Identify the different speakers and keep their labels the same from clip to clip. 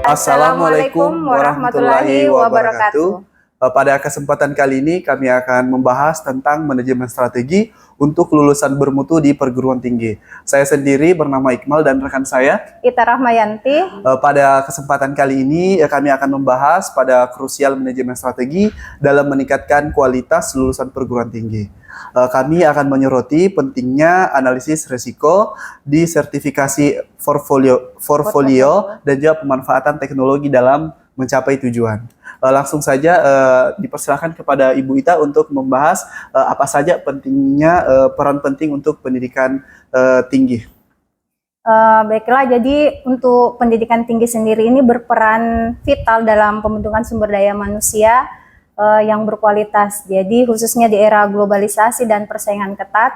Speaker 1: Assalamualaikum warahmatullahi wabarakatuh. Pada kesempatan kali ini kami akan membahas tentang manajemen strategi untuk lulusan bermutu di perguruan tinggi. Saya sendiri bernama Iqmal dan rekan saya
Speaker 2: Ita Rahmayanti.
Speaker 1: Pada kesempatan kali ini kami akan membahas pada krusial manajemen strategi dalam meningkatkan kualitas lulusan perguruan tinggi. Kami akan menyoroti pentingnya analisis risiko di sertifikasi portfolio dan juga pemanfaatan teknologi dalam mencapai tujuan. Langsung saja dipersilakan kepada Ibu Ita untuk membahas apa saja pentingnya peran penting untuk pendidikan tinggi.
Speaker 2: Baiklah, jadi untuk pendidikan tinggi sendiri ini berperan vital dalam pembentukan sumber daya manusia yang berkualitas. Jadi khususnya di era globalisasi dan persaingan ketat,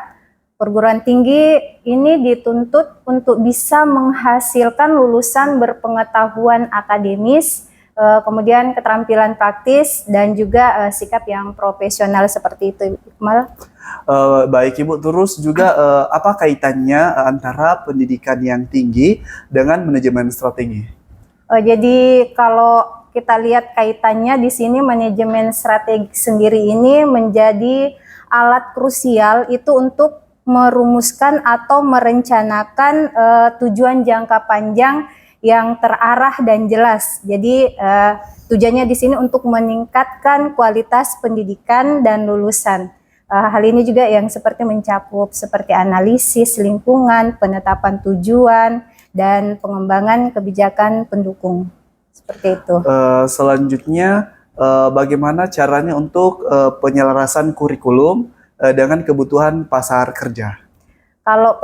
Speaker 2: perguruan tinggi ini dituntut untuk bisa menghasilkan lulusan berpengetahuan akademis, kemudian keterampilan praktis dan juga sikap yang profesional seperti itu, Iqmal.
Speaker 1: Baik Ibu, terus juga apa kaitannya antara pendidikan yang tinggi dengan manajemen strategi?
Speaker 2: Jadi kalau kita lihat kaitannya di sini, manajemen strategi sendiri ini menjadi alat krusial itu untuk merumuskan atau merencanakan tujuan jangka panjang yang terarah dan jelas. Jadi tujuannya di sini untuk meningkatkan kualitas pendidikan dan lulusan. Hal ini juga yang seperti mencakup seperti analisis lingkungan, penetapan tujuan, dan pengembangan kebijakan pendukung. Seperti itu.
Speaker 1: Selanjutnya, bagaimana caranya untuk penyelarasan kurikulum dengan kebutuhan pasar kerja?
Speaker 2: Kalau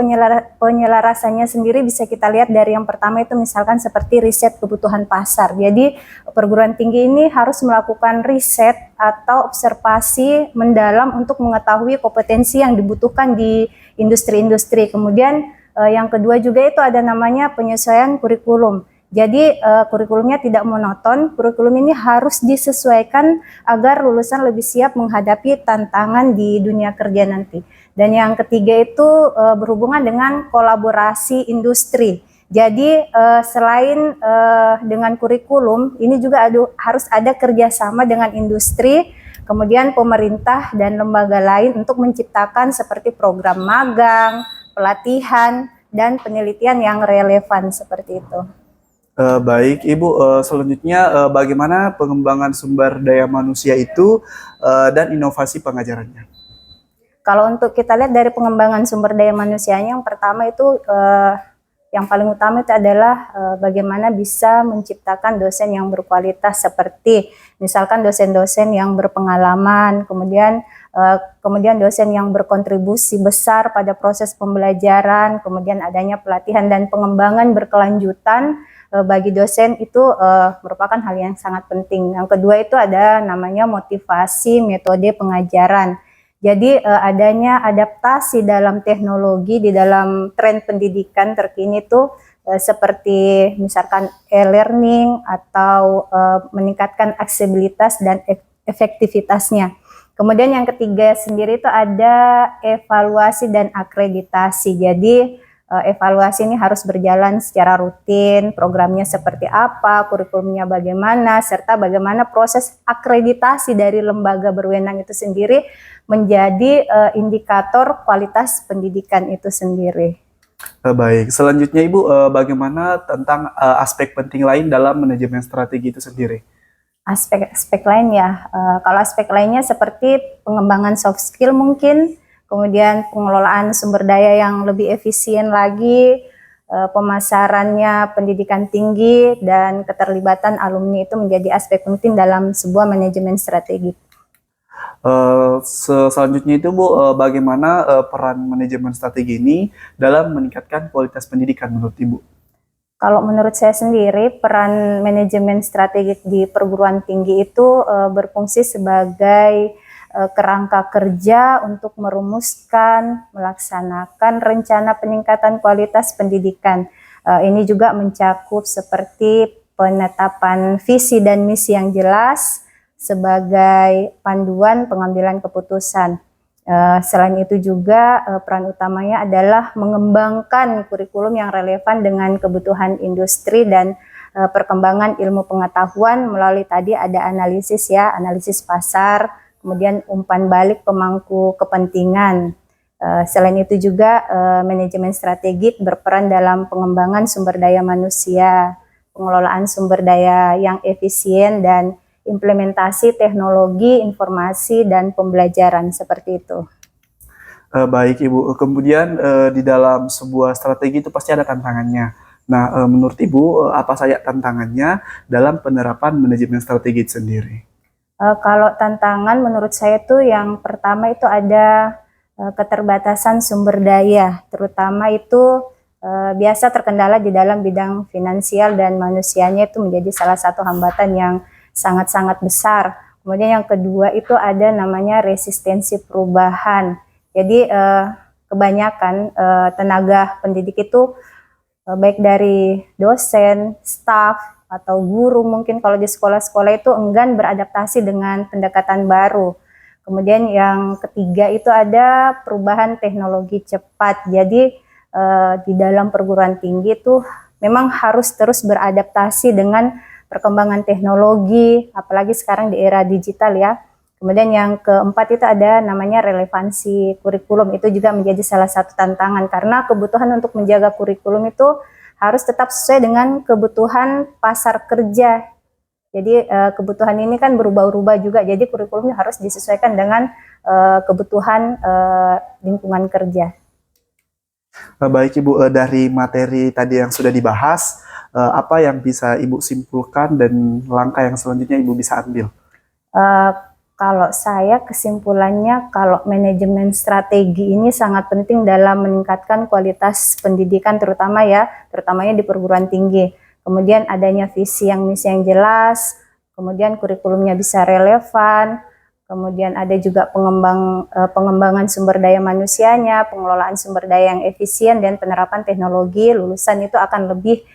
Speaker 2: penyelarasannya sendiri bisa kita lihat dari yang pertama itu misalkan seperti riset kebutuhan pasar. Jadi perguruan tinggi ini harus melakukan riset atau observasi mendalam untuk mengetahui kompetensi yang dibutuhkan di industri-industri. Kemudian yang kedua juga itu ada namanya penyesuaian kurikulum. Jadi kurikulumnya tidak monoton, kurikulum ini harus disesuaikan agar lulusan lebih siap menghadapi tantangan di dunia kerja nanti. Dan yang ketiga itu berhubungan dengan kolaborasi industri. Jadi selain dengan kurikulum, ini juga harus ada kerjasama dengan industri, kemudian pemerintah dan lembaga lain untuk menciptakan seperti program magang, pelatihan, dan penelitian yang relevan seperti itu.
Speaker 1: Baik Ibu, selanjutnya bagaimana pengembangan sumber daya manusia itu dan inovasi pengajarannya?
Speaker 2: Kalau untuk kita lihat dari pengembangan sumber daya manusianya, yang pertama itu yang paling utama itu adalah bagaimana bisa menciptakan dosen yang berkualitas, seperti misalkan dosen-dosen yang berpengalaman, kemudian dosen yang berkontribusi besar pada proses pembelajaran, kemudian adanya pelatihan dan pengembangan berkelanjutan bagi dosen itu merupakan hal yang sangat penting. Yang kedua itu ada namanya motivasi metode pengajaran. Jadi adanya adaptasi dalam teknologi di dalam tren pendidikan terkini itu seperti misalkan e-learning atau meningkatkan aksesibilitas dan efektivitasnya. Kemudian yang ketiga sendiri itu ada evaluasi dan akreditasi. Jadi evaluasi ini harus berjalan secara rutin, programnya seperti apa, kurikulumnya bagaimana, serta bagaimana proses akreditasi dari lembaga berwenang itu sendiri menjadi indikator kualitas pendidikan itu sendiri.
Speaker 1: Baik, selanjutnya Ibu, bagaimana tentang aspek penting lain dalam manajemen strategi itu sendiri?
Speaker 2: Aspek-aspek lain ya, kalau aspek lainnya seperti pengembangan soft skill mungkin, kemudian pengelolaan sumber daya yang lebih efisien lagi, pemasarannya pendidikan tinggi, dan keterlibatan alumni itu menjadi aspek penting dalam sebuah manajemen strategi.
Speaker 1: Selanjutnya itu Bu, bagaimana peran manajemen strategi ini dalam meningkatkan kualitas pendidikan menurut Ibu?
Speaker 2: Kalau menurut saya sendiri, peran manajemen strategi di perguruan tinggi itu berfungsi sebagai kerangka kerja untuk merumuskan, melaksanakan rencana peningkatan kualitas pendidikan. Ini juga mencakup seperti penetapan visi dan misi yang jelas sebagai panduan pengambilan keputusan. Selain itu juga peran utamanya adalah mengembangkan kurikulum yang relevan dengan kebutuhan industri dan perkembangan ilmu pengetahuan melalui tadi ada analisis ya, analisis pasar, kemudian umpan balik pemangku kepentingan. Selain itu juga manajemen strategik berperan dalam pengembangan sumber daya manusia, pengelolaan sumber daya yang efisien, dan implementasi teknologi, informasi, dan pembelajaran seperti itu.
Speaker 1: Baik Ibu, kemudian di dalam sebuah strategi itu pasti ada tantangannya. Nah, menurut Ibu, apa saja tantangannya dalam penerapan manajemen strategi itu sendiri?
Speaker 2: Kalau tantangan menurut saya itu yang pertama itu ada keterbatasan sumber daya, terutama itu biasa terkendala di dalam bidang finansial dan manusianya itu menjadi salah satu hambatan yang sangat-sangat besar. Kemudian yang kedua itu ada namanya resistensi perubahan. Jadi kebanyakan tenaga pendidik itu baik dari dosen, staf, atau guru mungkin kalau di sekolah-sekolah itu enggan beradaptasi dengan pendekatan baru. Kemudian yang ketiga itu ada perubahan teknologi cepat. Jadi di dalam perguruan tinggi itu memang harus terus beradaptasi dengan perkembangan teknologi, apalagi sekarang di era digital ya. Kemudian yang keempat itu ada namanya relevansi kurikulum. Itu juga menjadi salah satu tantangan karena kebutuhan untuk menjaga kurikulum itu harus tetap sesuai dengan kebutuhan pasar kerja. Jadi kebutuhan ini kan berubah-ubah juga, jadi kurikulumnya harus disesuaikan dengan kebutuhan lingkungan kerja.
Speaker 1: Baik Ibu, dari materi tadi yang sudah dibahas, apa yang bisa Ibu simpulkan dan langkah yang selanjutnya Ibu bisa ambil?
Speaker 2: Kalau saya kesimpulannya, kalau manajemen strategi ini sangat penting dalam meningkatkan kualitas pendidikan terutamanya di perguruan tinggi. Kemudian adanya visi yang misi yang jelas, kemudian kurikulumnya bisa relevan, kemudian ada juga pengembangan sumber daya manusianya, pengelolaan sumber daya yang efisien, dan penerapan teknologi, lulusan itu akan lebih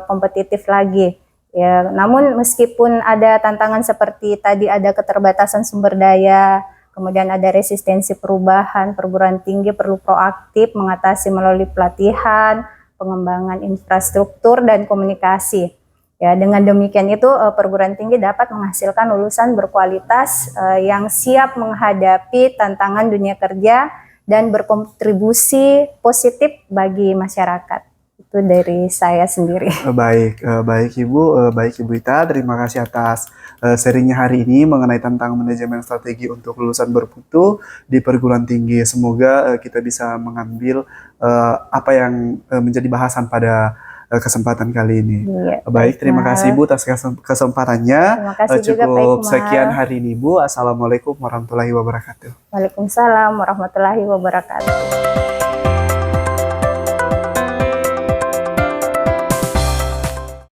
Speaker 2: kompetitif lagi. Ya, namun meskipun ada tantangan seperti tadi ada keterbatasan sumber daya, kemudian ada resistensi perubahan, perguruan tinggi perlu proaktif mengatasi melalui pelatihan, pengembangan infrastruktur, dan komunikasi. Ya, dengan demikian itu perguruan tinggi dapat menghasilkan lulusan berkualitas yang siap menghadapi tantangan dunia kerja dan berkontribusi positif bagi masyarakat. Itu dari saya sendiri.
Speaker 1: Baik Ibu Ita, terima kasih atas sharingnya hari ini mengenai tentang manajemen strategi untuk lulusan bermutu di perguruan tinggi. Semoga kita bisa mengambil apa yang menjadi bahasan pada kesempatan kali ini.
Speaker 2: Iya,
Speaker 1: baik, terima kasih Ibu atas kesempatannya.
Speaker 2: Terima kasih juga,
Speaker 1: Cukup
Speaker 2: Pak
Speaker 1: sekian hari ini Bu. Assalamualaikum warahmatullahi wabarakatuh.
Speaker 2: Waalaikumsalam warahmatullahi wabarakatuh.